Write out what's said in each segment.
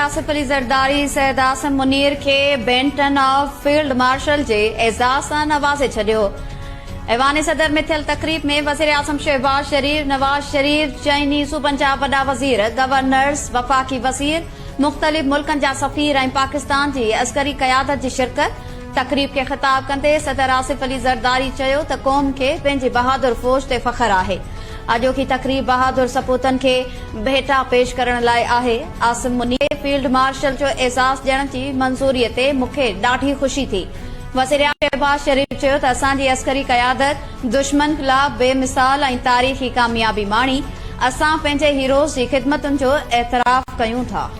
आसिफ अली ज़रदारी सैयद आसिम मुनीर के Benton of field marshal जे एज़ाज़ सां नवाज़े छॾियो। ऐवान सदर में थियल तक़रीब में वज़ीर आज़म शहबाज शरीफ, नवाज शरीफ, चइनी सूबनि जा वॾा वज़ीर, गवर्नर्स, वफ़ाक़ी वज़ीर, मुख़्तलिफ़ मुल्कनि जा सफ़ीर ऐं पाकिस्तान जी अस्करी क़यादत जी शिरकत। तक़रीब खे ख़िताब कंदे सदर आसिफ अली ज़रदारी चयो त क़ौम खे पंहिंजी बहादुर फ़ौज ते फ़ख़्रु आहे। अॼोकी तक़रीब बहादुर सपूतनि खे भेटा पेश करण लाइ आहे। आसिम मुनीर फील्ड मार्शल जो एज़ाज़ ॾियण जी मंज़ूरीअ ते मूंखे ॾाढी ख़ुशी थी। वज़ीर आज़म शहबाज शरीफ चयो त असांजी अस्करी क़यादत दुश्मन ख़िलाफ़ बेमिसाल ऐं तारीख़ी कामयाबी माणी। असां पंहिंजे हीरोज़ जी ख़िदमतुनि जो एतिराफ़ कयूं था।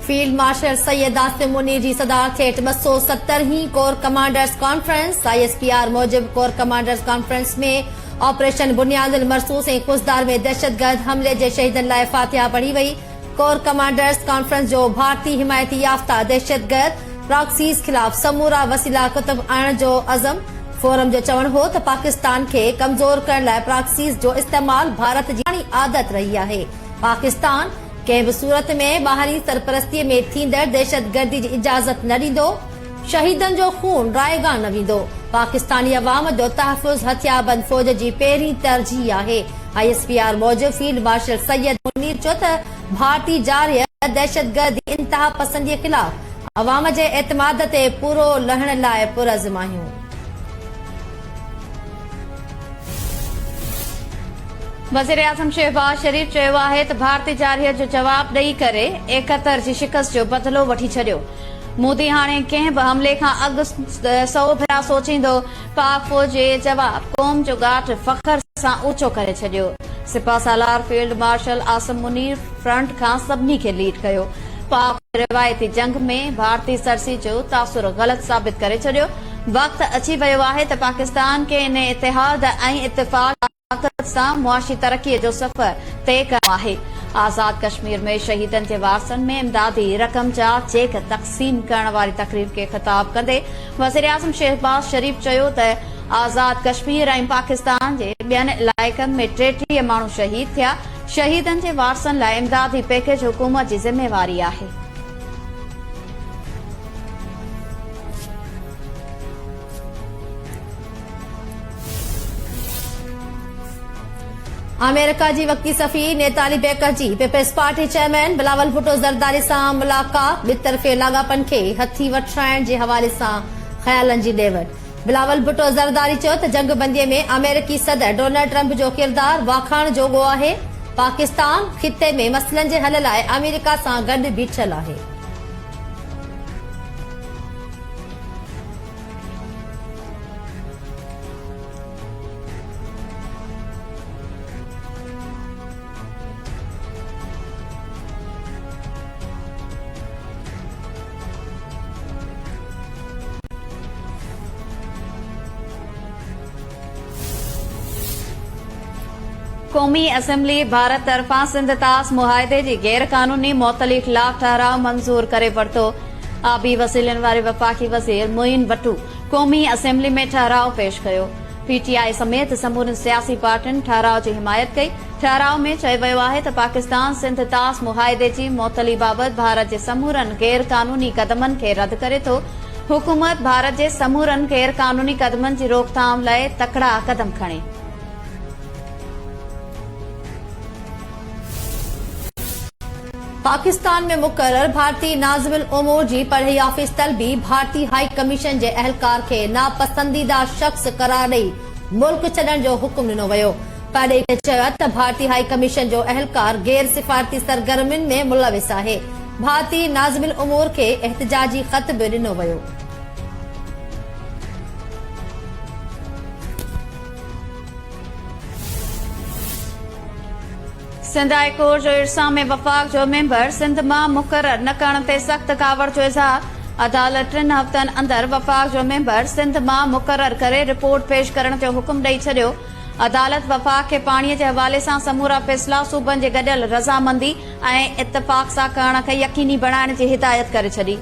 फील्ड मार्शल सैयद आसिम मुनीर जी सदारत हेठ 270 कोर कमांडर्स कॉन्फ्रेंस। ISPR मूजिब कोर कमांडर्स कॉन्फ्रेंस में ऑपरेशन बुनियादुल मरसूस ऐं कुसदार में दहशतगर्द हमले जे शहीदनि लाइ फातिहा पढ़ी वई। कोर कमांडर्स कॉन्फ्रेंस जो भारतीय हिमायती याफ्ता दहशतगर्द प्रॉक्सीज़ खिलाफ़ समूरा वसीला कुतब आणण जो अज़म। फोरम जो चवण हो त पाकिस्तान खे कमज़ोर करण लाइ प्रॉक्सीज़ जो इस्तेमाल भारत जी आदत रही आहे। पाकिस्तान कंहिं बि सूरत में ॿाहिरीं सरपरस्तीअ में थींदड़ दहशतगर्दी जी इजाज़त न ॾींदो। शहीदनि जो खून रायगान न वेंदो। पाकिस्तानी अवाम जो तहफ़ुज़ हथियारबंद फ़ौज जी पहिरीं तरजीह आहे। ISPR मूजिब फील्ड मार्शल सैयद मुनीर चयो त भारतीय जारी दहशतगर्दी इंतहा पसंदीअ ख़िलाफ़ अवाम जे एतमाद ते पूरो लहण लाइ पुरज़म आहियूं। वज़ीर आज़म शहबाज शरीफ चयो आहे त भारतीय जारीअ जो जवाब ॾेई करे 71 जी शिकस्त जो बदिलो वठी छॾियो। मोदी हाणे कंहिं बि हमले खां अॻु 100 भेरा सोचींदो। पाक फ़ौज जे जवाब क़ौम जो ॻाठ फ़ख़्र सां ऊचो करे छॾियो। सिपा सालार field marshal Asim Munir front खां सभिनी खे लीड कयो। पाक रिवायती जंग में भारतीय सरसी जो तासुर ग़लत साबित करे छॾियो। वक़्त अची वियो आहे त पाकिस्तान खे इन इतिहाद ऐं इत्तिफ़ाक़ सां मुआशी तरक़ीअ जो सफ़र तय करणो आहे। आज़ाद कश्मीर में शहीदनि जे वारसनि में इमदादी रक़म जा चेक तक़सीम करण वारी तक़रीब खे ख़िताब कंदे वज़ीर आज़म शहबाज शरीफ चयो त आज़ाद कश्मीर ऐं पाकिस्तान जे ॿियनि इलाइक़नि में 33 माण्हू शहीद थिया। शहीदनि जे वारसनि लाइ इमदादी पैकेज हुकूमत जी ज़िम्मेवारी आहे। अमेरिका जी वक्ती सफ़ीर नेताली बेकर जी Peoples Party chairman Bilawal Bhutto Zardari सां मुलाक़ात। ॿितरफ़े लाॻापनि खे हथी वठाइण जे हवाले सां ख़्यालनि जी ॾेवट। बिलावल भुट्टो ज़रदारी चयो त जंगबंदीअ में अमेरिकी सदर डोनाल्ड ट्रंप जो किरदार वाखाण जोॻो आहे। पाकिस्तान ख़िते में मसइलनि जे हल लाइ अमेरिका सां गॾु बीठल आहे। क़ौमी असेंबली भारत तरफ़ां सिंध तास मुआहदे जी गैर क़ानूनी मुअतली ख़िलाफ़ ठहराव मंज़ूर करे वरितो। आबी वसीलनि वारे वफ़ाक़ी वज़ीर मोइन वटू क़ौमी असेंबली में ठहराव पेश कयो। PTI समेत समूरनि सियासी पार्टियुनि ठहराव जी हिमायत कई। ठहराव में चयो वियो आहे त पाकिस्तान सिंध तास मुआहदे जी मुअतली बाबति भारत जे समूरनि गैर क़ानूनी क़दमनि खे रद्द करे थो। हुकूमत भारत जे समूरनि गैर क़ानूनी क़दमनि जी रोकथाम लाइ तकड़ा क़दम खणे। पाकिस्तान में मुक़र्रर भारतीय नाज़िमुल उमूर जी पढ़ई ऑफिस तलबी भारतीय हाई कमीशन जे अहलकार खे नापसंदीदा शख्स करार ॾेई मुल्क छॾण जो हुकुम ॾिनो वियो। पढ़ई खे चयो त भारतीय हाई कमीशन जो अहलकार गैर सिफ़ारती सरगर्मियुनि में मुलविस आहे। भारतीय नाज़िमुल उमूर खे एहतिजाजी ख़त बि ॾिनो वियो। सिंध हाई कोर्ट जो इरसा में वफ़ाक़ जो मेंबर सिंध मां मुक़रर न करण ते सख़्त कावड़ जो इज़हार। अदालत 3 हफ़्तनि अंदर वफ़ाक़ जो मेंबर सिंध मां मुक़रर करे रिपोर्ट पेश करण जो हुकुम ॾेई छॾियो। अदालत वफ़ाक़ खे पाणीअ जे हवाले सां समूरा फ़ैसिला सूबनि जे गॾियल रज़ामंदी ऐं इत्तिफ़ाक़ सां करण खे यक़ीनी बणाइण जी हिदायत करे छॾी।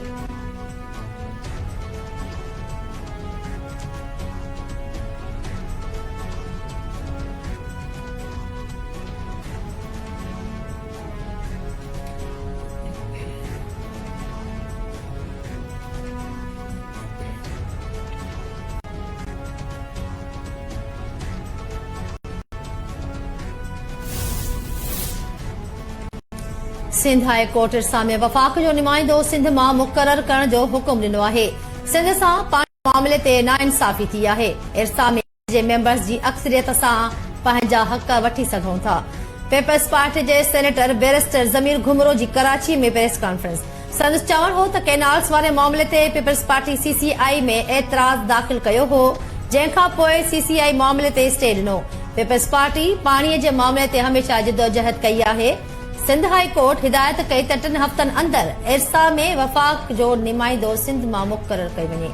सिंध हाई कोर्ट इरसा में वफ़ाक़ जो नुमाइंदो सिंध मां मुक़रर करण जो हुकुम ॾिनो आहे। सिंध सां पाणी मामले ते नाइंसाफ़ी थी आहे। इरसा में जे मेंबर्स जी अक्सरियत सां पंहिंजा हक़ वठी सघूं था। पीपल्स पार्टी जे सेनेटर बैरिस्टर ज़मीर घुमरो जी कराची में प्रेस कॉन्फ्रेंस। संदसि चवणु हो त कैनाल्स वारे मामले ते पीपल्स पार्टी CCI में एतिराज़ दाख़िल कयो हो, जंहिंखां पोइ CCI मामले ते स्टे ॾिनो। पीपल्स पार्टी पाणीअ जे मामले ते हमेशा जिदोजहद कई आहे। सिंध हाई कोर्ट हिदायत कई त 3 हफ़्तनि अंदर इरसा में वफ़ाक़ जो नुमाइंदो सिंध मां मुक़रर कयो वञे।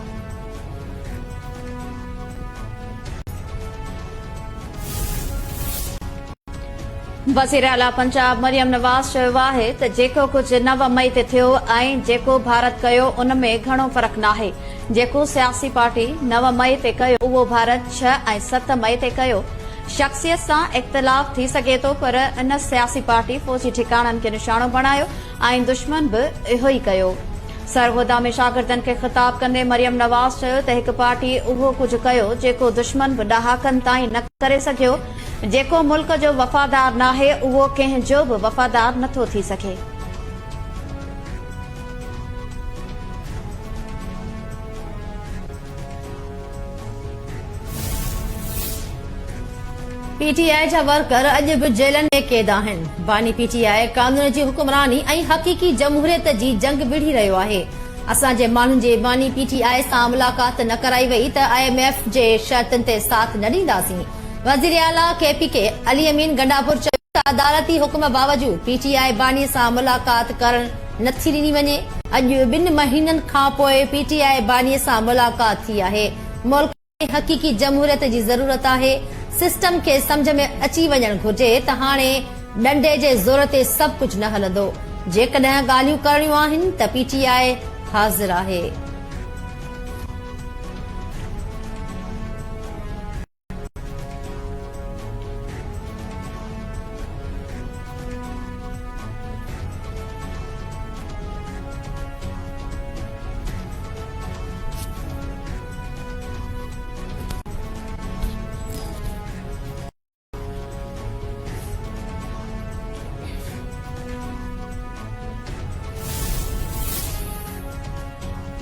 वज़ीर आला पंजाब मरियम नवाज़ चयो आहे त जेको कुझु 9 मई ते थियो ऐं जेको भारत कयो उन में घणो फ़र्क़ु नाहे। जेको सियासी पार्टी 9 मई ते कयो उहो भारत 6 ऐं 7 मई ते कयो। शख़्सियत सां इख़्तिलाफ़ थी सघे थो, पर इन सियासी पार्टी फ़ौजी ठिकाणनि खे निशानो बणायो ऐं दुश्मन बि इहो ई कयो। सरगोदा में शागिर्दनि खे ख़िताब कंदे मरियम नवाज़ चयो त हिकु पार्टी उहो कुझु कयो जेको दुश्मन बि ॾहाकनि ताईं न करे सघियो। जेको मुल्क जो वफ़ादार नाहे उहो कंहिंजो बि वफ़ादार नथो थी सघे। PTI जा वर्कर अॼु बि जेलनि में क़ैद आहिनि। बानी PTI कानून जी हुकुमरानी ऐं हक़ीक़ी जमहूरियत जी जंग विढ़ी रहियो आहे। असांजे माण्हुनि जे बानी PTI सां मुलाक़ात न कराई वई त IMF जे शर्तनि ते साथ न ॾींदासीं। वज़ीर आला KPK अली अमीन गंडापुर चयो त अदालती हुकुम बावजूद PTI बानी सां मुलाक़ात करणु नथी ॾिनी वञे। अॼु 2 महीननि खां पोइ PTI बानी सां मुलाक़ात थी आहे। मुल्क में हक़ीक़ी जमहूरियत जी ज़रूरत आहे। सिस्टम खे समझ में अची वञणु घुर्जे त हाणे डंडे जे ज़ोर ते सभु कुझु न हलंदो। जेकॾहिं ॻाल्हियूं करणियूं आहिनि त PTI हाज़िर आहे।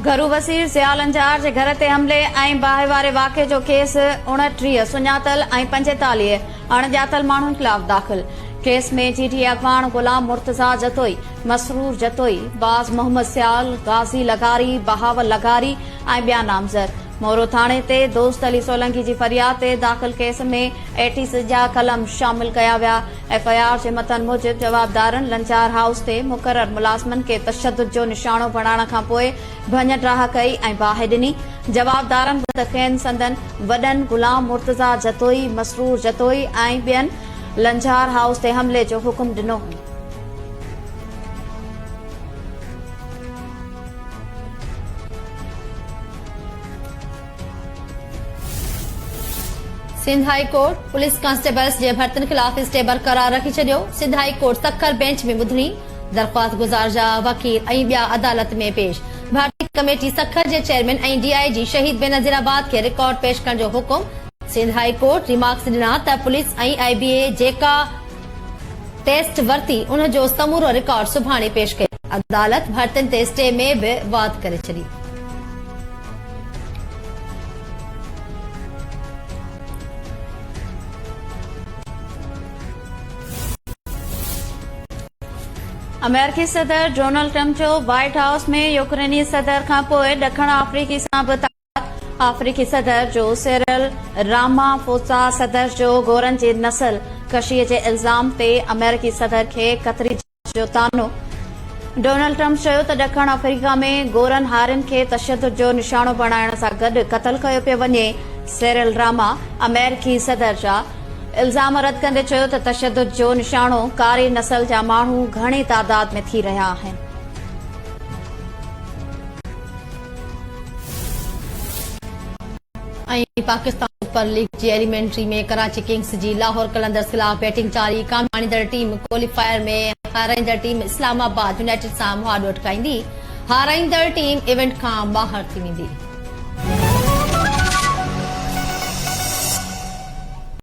घरू वसीर ज़ियाल अंजार जे घर ते हमले ऐं बाहि वारे वाक़े जो केस 29 सुञातल ऐं 45 अणॼातल माण्हुनि ख़िलाफ़ दाख़िल। केस में GT अॻवान गुलाम मुर्तज़ा जतोई, मसरूर जतोई, बाज़ मोहम्मद सियाल, गाज़ी लगारी, बहावल लगारी ऐं ॿिया नामज़द। मोरो थाणे ते दोस्त अली सोलंकी जी फरियाद ते दाख़िल केस में 80 जा कलम शामिल कया विया। FIR जे मतन मूजिब जवाबदारनि लंचार हाउस ते मुक़रर मुलाज़िमनि खे तशद्दुद जो निशानो बणाइण खां पोइ भञ ड्राह कई ऐं बाहि ॾिनी। जवाबदारनि मुतक़िन संदन वॾनि गुलाम मुर्तज़ा जतोई, मसरूर जतोई ऐं ॿियनि लंचार हाउस ते हमले जो हुकुम ॾिनो। Sindh high court police constables जे भर्तियुनि ख़िलाफ़ स्टे बरक़रार रखी छॾियो। Sindh high court Sukkur bench में ॿुधणी। दरख़्वास्त गुज़ार जा वकील ऐं ॿिया अदालत में पेश। भर्ती कमेटी सखर जे चेयरमैन ऐं DIG शहीद बेनज़ीराबाद खे रिकॉर्ड पेश करण जो हुकुम। सिंध हाई कोर्ट रिमार्क्स ॾिना त पुलिस ऐं IBA जेका टेस्ट वरिती उन जो समूरो रिकॉर्ड सुभाणे पेश कयो। अदालत भर्तियुनि ते स्टे में बि वाद करे छॾी। अमेरिकी सदर डोनाल्ड ट्रंप जो व्हाइट हाउस में यूक्रेनी सदर खां पोइ ॾखण अफ्रीकी सां बि ताक़त। अफ्रीकी सदर जो सिरिल रामाफोसा सदर जो गोरनि जी नस्ल कशीअ जे इल्ज़ाम ते अमेरिकी सदर खे क़तरी जांच जो तानो। डोनाल्ड ट्रंप चयो त ॾखण अफ्रीका में गोरनि हारियुनि खे तशद्दुद जो निशानो बणाइण सां गॾु क़तल कयो पियो वञे। सिरिल रामा अमेरिकी सदर जा इल्ज़ाम रद्द कंदे चयो त तशद्दुद जो निशानो कारी नस्ल जा माण्हू घणी तादाद में थी रहिया आहिनि। पाकिस्तान सुपर लीग जी एलिमेंट्री में कराची किंग्स जी लाहौर कलंदर्स ख़िलाफ़ बैटिंग जारी। कामयाबींदड़ टीम क्वालिफायर में हाराईंदड़ टीम इस्लामाबाद यूनाइटेड सां मुहाॾो अटकाईंदी। हाराईंदड़ टीम इवेंट खां ॿाहिरि थी वेंदी।